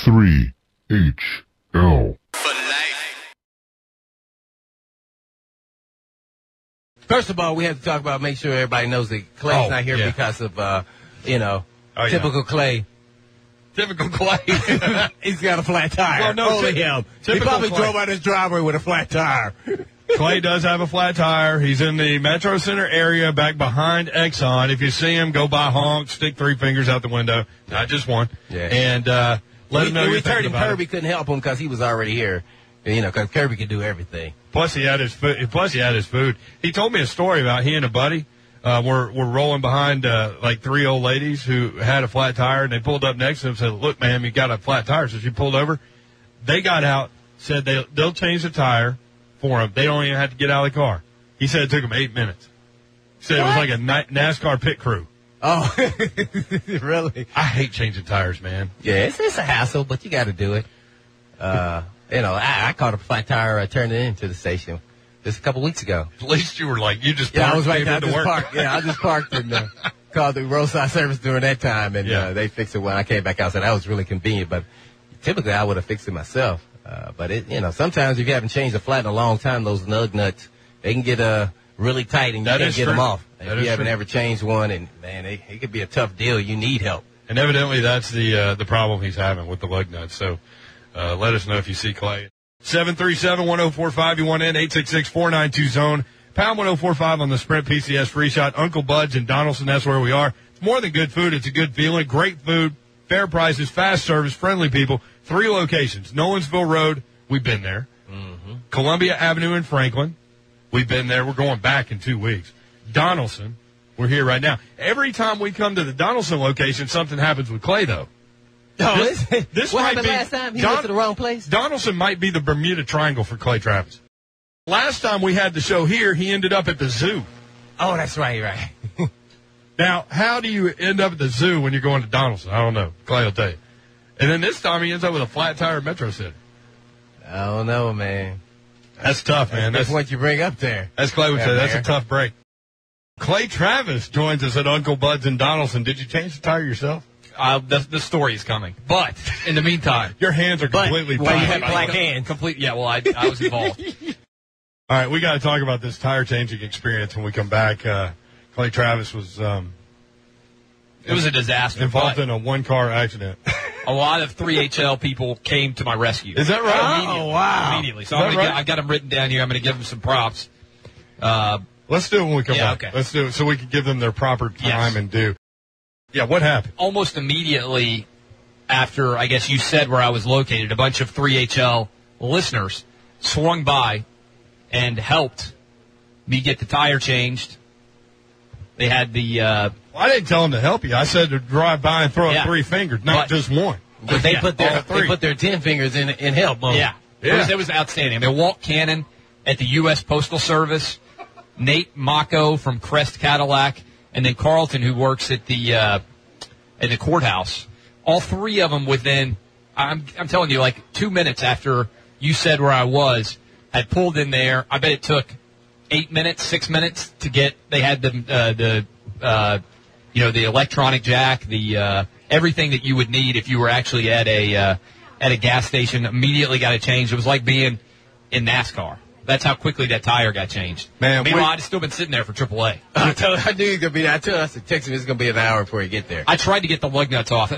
3HL. First of all, we have to talk about, make sure everybody knows that Clay's not here because of, typical Clay. Typical Clay. He's got a flat tire. Well, no, only him. He probably drove out his driveway with a flat tire. Clay does have a flat tire. He's in the Metro Center area back behind Exxon. If you see him, go by honk, stick 3 fingers out the window, not just one. Yeah. And let him know you're thinking about Kirby couldn't help him because he was already here. Because Kirby could do everything. Plus, he had his food. He told me a story about he and a buddy were rolling behind like 3 old ladies who had a flat tire, and they pulled up next to him and said, "Look, ma'am, you got a flat tire." So she pulled over. They got out, said they'll change the tire for him. They don't even have to get out of the car. He said it took him 8 minutes. He said It was like a NASCAR pit crew. Oh, really? I hate changing tires, man. Yeah, it's a hassle, but you got to do it. I caught a flat tire turning into the station just a couple weeks ago. At least you were like, you just parked. Yeah, I was right there. I I just parked and called the roadside service during that time, and they fixed it when I came back out. So that was really convenient. But typically, I would have fixed it myself. But sometimes if you haven't changed a flat in a long time, those lug nuts, they can get really tight, and you can't get them off. If you haven't ever changed one, and man, it could be a tough deal. You need help. And evidently, that's the problem he's having with the lug nuts. So. Let us know if you see Clay. 737-1045. You want in 866-492-ZONE. Pound 1045 on the Sprint PCS free shot. Uncle Bud's in Donaldson. That's where we are. It's more than good food. It's a good feeling. Great food, fair prices, fast service, friendly people. 3 locations. Nolensville Road. We've been there. Mm-hmm. Columbia Avenue in Franklin. We've been there. We're going back in 2 weeks. Donaldson. We're here right now. Every time we come to the Donaldson location, something happens with Clay, though. Oh, this what might happened be, last time? He went to the wrong place? Donaldson might be the Bermuda Triangle for Clay Travis. Last time we had the show here, he ended up at the zoo. Oh, that's right. Now, how do you end up at the zoo when you're going to Donaldson? I don't know. Clay will tell you. And then this time he ends up with a flat tire at Metro City. I don't know, man. That's tough, man. That's what you bring up there. As Clay would say, that's a tough break. Clay Travis joins us at Uncle Bud's in Donaldson. Did you change the tire yourself? The story is coming. But in the meantime, your hands are completely tied. You have black hands. Yeah, well, I was involved. All right, we got to talk about this tire changing experience when we come back. Clay Travis was it was a disaster. Involved in a 1-car accident. A lot of 3HL people came to my rescue. Is that right? Oh, wow. Immediately. So I've got them written down here. I'm going to give them some props. Let's do it when we come back. Okay. Let's do it so we can give them their proper time and due. Yeah, what happened? Almost immediately after, I guess you said where I was located, a bunch of 3HL listeners swung by and helped me get the tire changed. They had the... I didn't tell them to help you. I said to drive by and throw up 3 fingers, not just one. But they put their 10 fingers in help mode. Yeah. It was outstanding. I mean, Walt Cannon at the U.S. Postal Service, Nate Mocco from Crest Cadillac, and then Carlton, who works at the courthouse. All 3 of them within, I'm telling you, like 2 minutes after you said where I was, had pulled in there. I bet it took 8 minutes, 6 minutes to get. They had the electronic jack, the everything that you would need if you were actually at a gas station. Immediately got it changed. It was like being in NASCAR. That's how quickly that tire got changed. Man, meanwhile, I'd still been sitting there for AAA. I knew he was going to be there. I told us to text him it's going to be an hour before you get there. I tried to get the lug nuts off.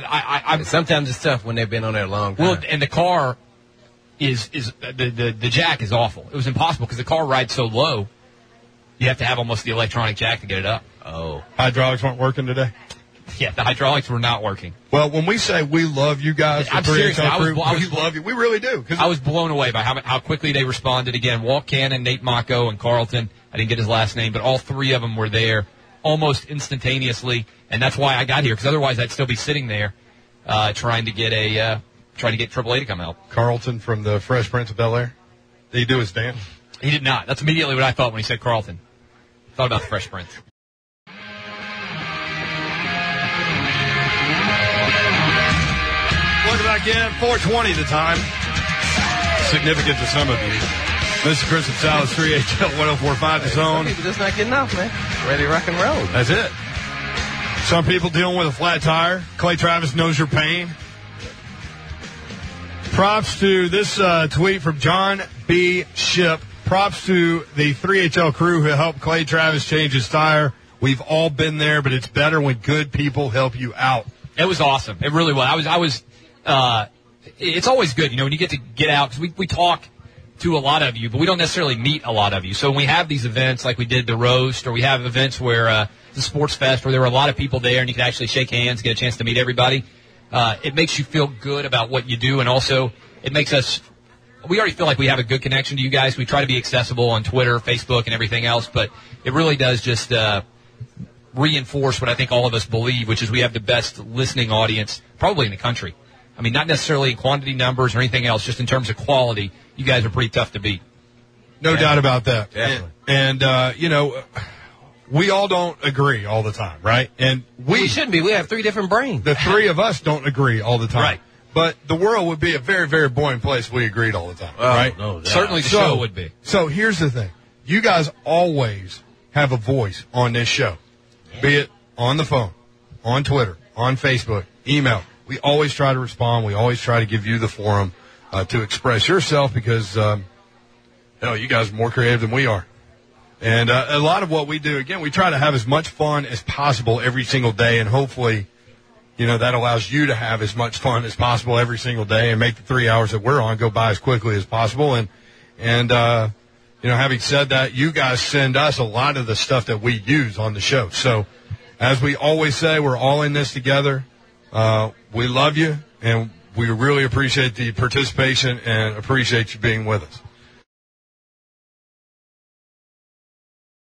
Sometimes it's tough when they've been on there a long time. Well, and the car is the jack is awful. It was impossible because the car rides so low. You have to have almost the electronic jack to get it up. Oh. Hydraulics weren't working today? Yeah, the hydraulics were not working. Well, when we say we love you guys, I'm serious. we love you. We really do. I was blown away by how quickly they responded. Again, Walt Cannon, Nate Mocco, and Carlton. I didn't get his last name, but all 3 of them were there almost instantaneously, and that's why I got here. Because otherwise, I'd still be sitting there trying to get AAA to come help. Carlton from the Fresh Prince of Bel-Air. Did he do his dance? He did not. That's immediately what I thought when he said Carlton. Thought about the Fresh Prince. Welcome back in. 4:20 the time. Significant to some of you. This is Chris and Salas, 3HL 1045 The Zone. Some people just not getting off, man. Ready to rock and roll. That's it. Some people dealing with a flat tire. Clay Travis knows your pain. Props to this tweet from John B. Ship. Props to the 3HL crew who helped Clay Travis change his tire. We've all been there, but it's better when good people help you out. It was awesome. It really was. It's always good, when you get out, because we talk to a lot of you, but we don't necessarily meet a lot of you. So when we have these events like we did the roast, or we have events where the sports fest where there were a lot of people there and you can actually shake hands, get a chance to meet everybody, it makes you feel good about what you do, and also it makes us. We already feel like we have a good connection to you guys. We try to be accessible on Twitter, Facebook, and everything else, but it really does just reinforce what I think all of us believe, which is we have the best listening audience probably in the country. I mean, not necessarily in quantity numbers or anything else, just in terms of quality, you guys are pretty tough to beat. No doubt about that. Definitely. And we all don't agree all the time, right? And we shouldn't be. We have three different brains. The three of us don't agree all the time. Right. But the world would be a very, very boring place if we agreed all the time, right? No doubt. Certainly the show would be. So here's the thing. You guys always have a voice on this show, be it on the phone, on Twitter, on Facebook, email. We always try to respond. We always try to give you the forum to express yourself because, you guys are more creative than we are. And a lot of what we do, again, we try to have as much fun as possible every single day, and hopefully that allows you to have as much fun as possible every single day and make the 3 hours that we're on go by as quickly as possible. And having said that, you guys send us a lot of the stuff that we use on the show. So as we always say, we're all in this together. We love you, and we really appreciate the participation and appreciate you being with us.